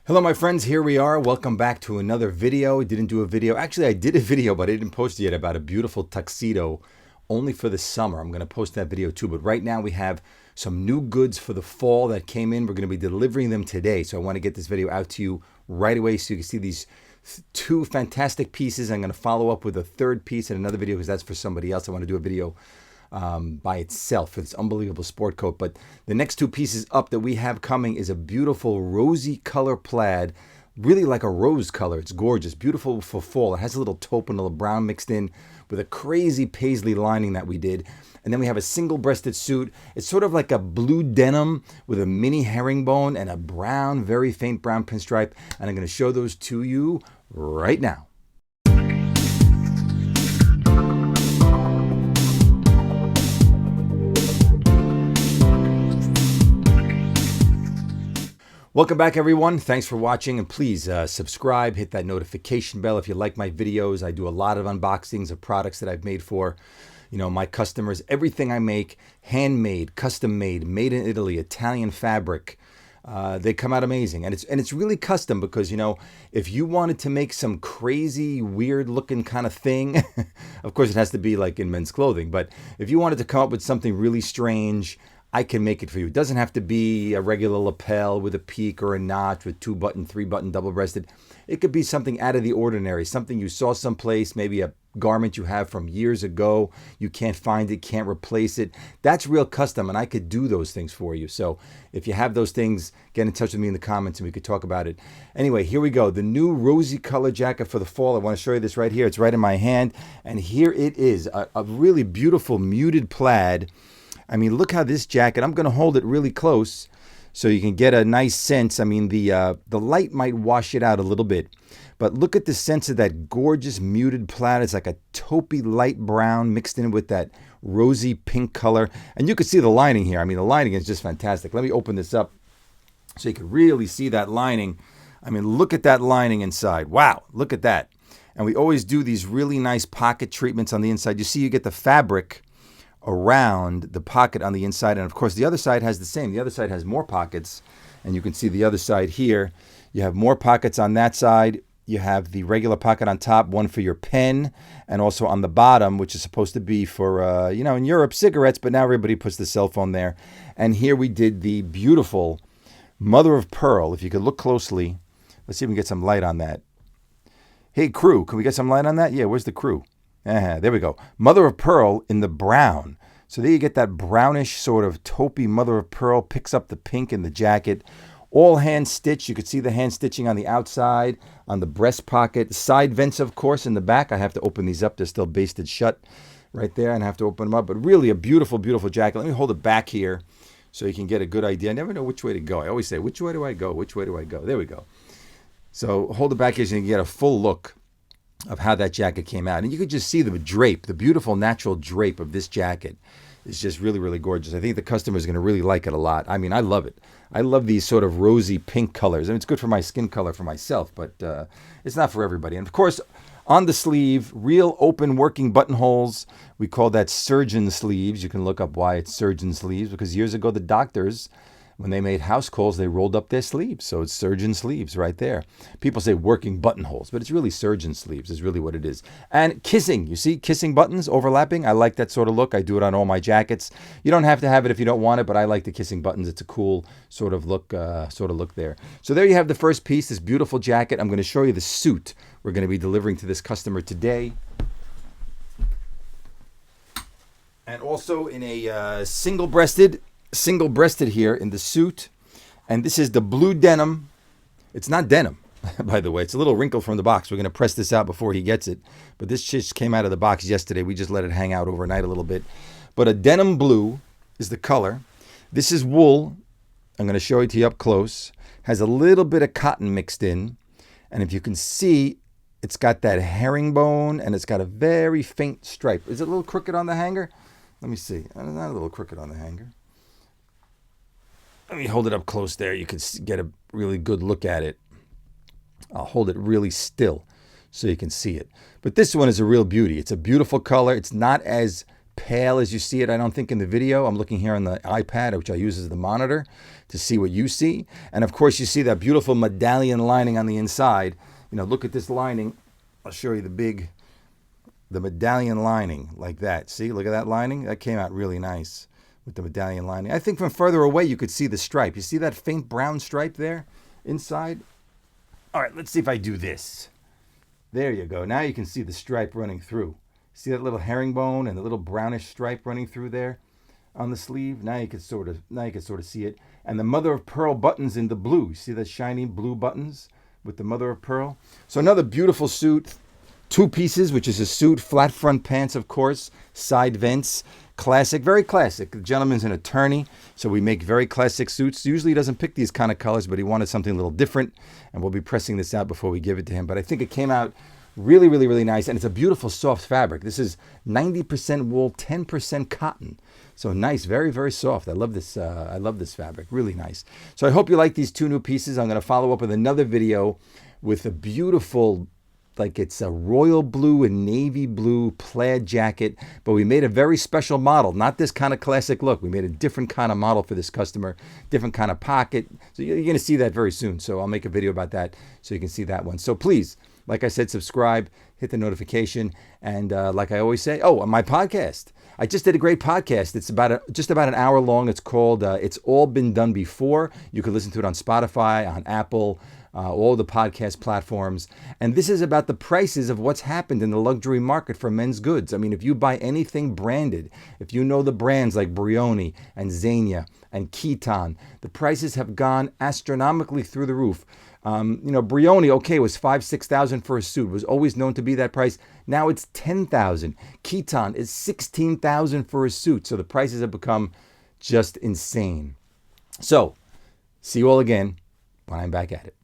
Hello my friends, here we are. Welcome back to another video. Didn't do a video. Actually, I did a video, but I didn't post it yet about a beautiful tuxedo only for the summer. I'm going to post that video too. But right now we have some new goods for the fall that came in. We're going to be delivering them today. So I want to get this video out to you right away so you can see these two fantastic pieces. I'm going to follow up with a third piece in another video because that's for somebody else. I want to do a video by itself for this unbelievable sport coat. But the next two pieces up that we have coming is a beautiful rosy color plaid, really like a rose color. It's gorgeous, beautiful for fall. It has a little taupe and a little brown mixed in with a crazy paisley lining that we did. And then we have a single-breasted suit. It's sort of like a blue denim with a mini herringbone and a brown, very faint brown pinstripe. And I'm going to show those to you right now. Welcome back, everyone. Thanks for watching, and please subscribe, hit that notification bell if you like my videos. I do a lot of unboxings of products that I've made for, my customers. Everything I make, handmade, custom made, made in Italy, Italian fabric. They come out amazing, and it's really custom because if you wanted to make some crazy, weird looking kind of thing, of course it has to be like in men's clothing. But if you wanted to come up with something really strange, I can make it for you. It doesn't have to be a regular lapel with a peak or a notch with 2-button, 3-button, double-breasted. It could be something out of the ordinary, something you saw someplace, maybe a garment you have from years ago. You can't find it, can't replace it. That's real custom, and I could do those things for you. So if you have those things, get in touch with me in the comments and we could talk about it. Anyway, here we go. The new rosy color jacket for the fall. I want to show you this right here. It's right in my hand, and here it is, a really beautiful muted plaid. I mean, look how this jacket, I'm going to hold it really close so you can get a nice sense. I mean, the light might wash it out a little bit, but look at the sense of that gorgeous muted plaid. It's like a taupey light brown mixed in with that rosy pink color. And you can see the lining here. I mean, the lining is just fantastic. Let me open this up so you can really see that lining. I mean, look at that lining inside. Wow, look at that. And we always do these really nice pocket treatments on the inside. You see, you get the fabric around the pocket on the inside, and of course the other side has the same. The other side has more pockets, and you can see the other side here. You have more pockets on that side. You have the regular pocket on top, one for your pen, and also on the bottom, which is supposed to be for in Europe, cigarettes, but now everybody puts the cell phone there. And here we did the beautiful mother of pearl. If you could look closely, let's see if we can get some light on that. Hey crew, can we get some light on that? Yeah, where's the crew? There we go. Mother of pearl in the brown. So there you get that brownish sort of taupey mother of pearl, picks up the pink in the jacket. All hand stitched. You could see the hand stitching on the outside, on the breast pocket. Side vents, of course, in the back. I have to open these up. They're still basted shut right there, and I have to open them up. But really a beautiful, beautiful jacket. Let me hold it back here so you can get a good idea. I never know which way to go. I always say, which way do I go? Which way do I go? There we go. So hold it back here so you can get a full look of how that jacket came out. And you could just see the drape, the beautiful natural drape of this jacket is just really, really gorgeous. I think the customer is going to really like it a lot. I mean, I love it. I love these sort of rosy pink colors. I mean, it's good for my skin color for myself, but it's not for everybody. And of course, on the sleeve, real open working buttonholes. We call that surgeon sleeves. You can look up why it's surgeon sleeves, because years ago, the doctors, when they made house calls, they rolled up their sleeves. So it's surgeon sleeves right there. People say working buttonholes, but it's really surgeon sleeves is really what it is. And kissing, you see kissing buttons overlapping. I like that sort of look. I do it on all my jackets. You don't have to have it if you don't want it, but I like the kissing buttons. It's a cool sort of look there. So there you have the first piece, this beautiful jacket. I'm going to show you the suit we're going to be delivering to this customer today. And also in a single-breasted here in the suit. And this is the blue denim. It's not denim, by the way. It's a little wrinkle from the box. We're going to press this out before he gets it. But this just came out of the box yesterday. We just let it hang out overnight a little bit. But a denim blue is the color. This is wool. I'm going to show it to you up close. Has a little bit of cotton mixed in. And if you can see, it's got that herringbone and it's got a very faint stripe. Is it a little crooked on the hanger? Let me see. It's not a little crooked on the hanger. Let me hold it up close there. You can get a really good look at it. I'll hold it really still so you can see it. But this one is a real beauty. It's a beautiful color. It's not as pale as you see it, I don't think, in the video. I'm looking here on the iPad, which I use as the monitor to see what you see. And of course, you see that beautiful medallion lining on the inside. You know, look at this lining. I'll show you the medallion lining like that. See, look at that lining. That came out really nice with the medallion lining. I think from further away, you could see the stripe. You see that faint brown stripe there inside? All right, let's see if I do this. There you go. Now you can see the stripe running through. See that little herringbone and the little brownish stripe running through there on the sleeve? Now you can sort of see it. And the mother of pearl buttons in the blue. See the shiny blue buttons with the mother of pearl? So another beautiful suit. 2 pieces, which is a suit, flat front pants, of course, side vents. Classic, very classic. The gentleman's an attorney, so we make very classic suits. Usually he doesn't pick these kind of colors, but he wanted something a little different, and we'll be pressing this out before we give it to him. But I think it came out really, really, really nice, and it's a beautiful soft fabric. This is 90% wool, 10% cotton. So nice, very, very soft. I love this fabric, really nice. So I hope you like these 2 new pieces. I'm going to follow up with another video with a beautiful, like it's a royal blue and navy blue plaid jacket, but we made a very special model, not this kind of classic look. We made a different kind of model for this customer, different kind of pocket. So you're going to see that very soon. So I'll make a video about that so you can see that one. So please, like I said, subscribe, hit the notification, and like I always say, on my podcast. I just did a great podcast. It's just about an hour long. It's called It's All Been Done Before. You can listen to it on Spotify, on Apple, all the podcast platforms. And this is about the prices of what's happened in the luxury market for men's goods. I mean, if you buy anything branded, if you know the brands like Brioni and Zegna and Kiton, the prices have gone astronomically through the roof. Brioni, okay, was $5,000-$6,000 for a suit. It was always known to be that price. Now it's $10,000. Kiton is $16,000 for a suit. So the prices have become just insane. So, see you all again when I'm back at it.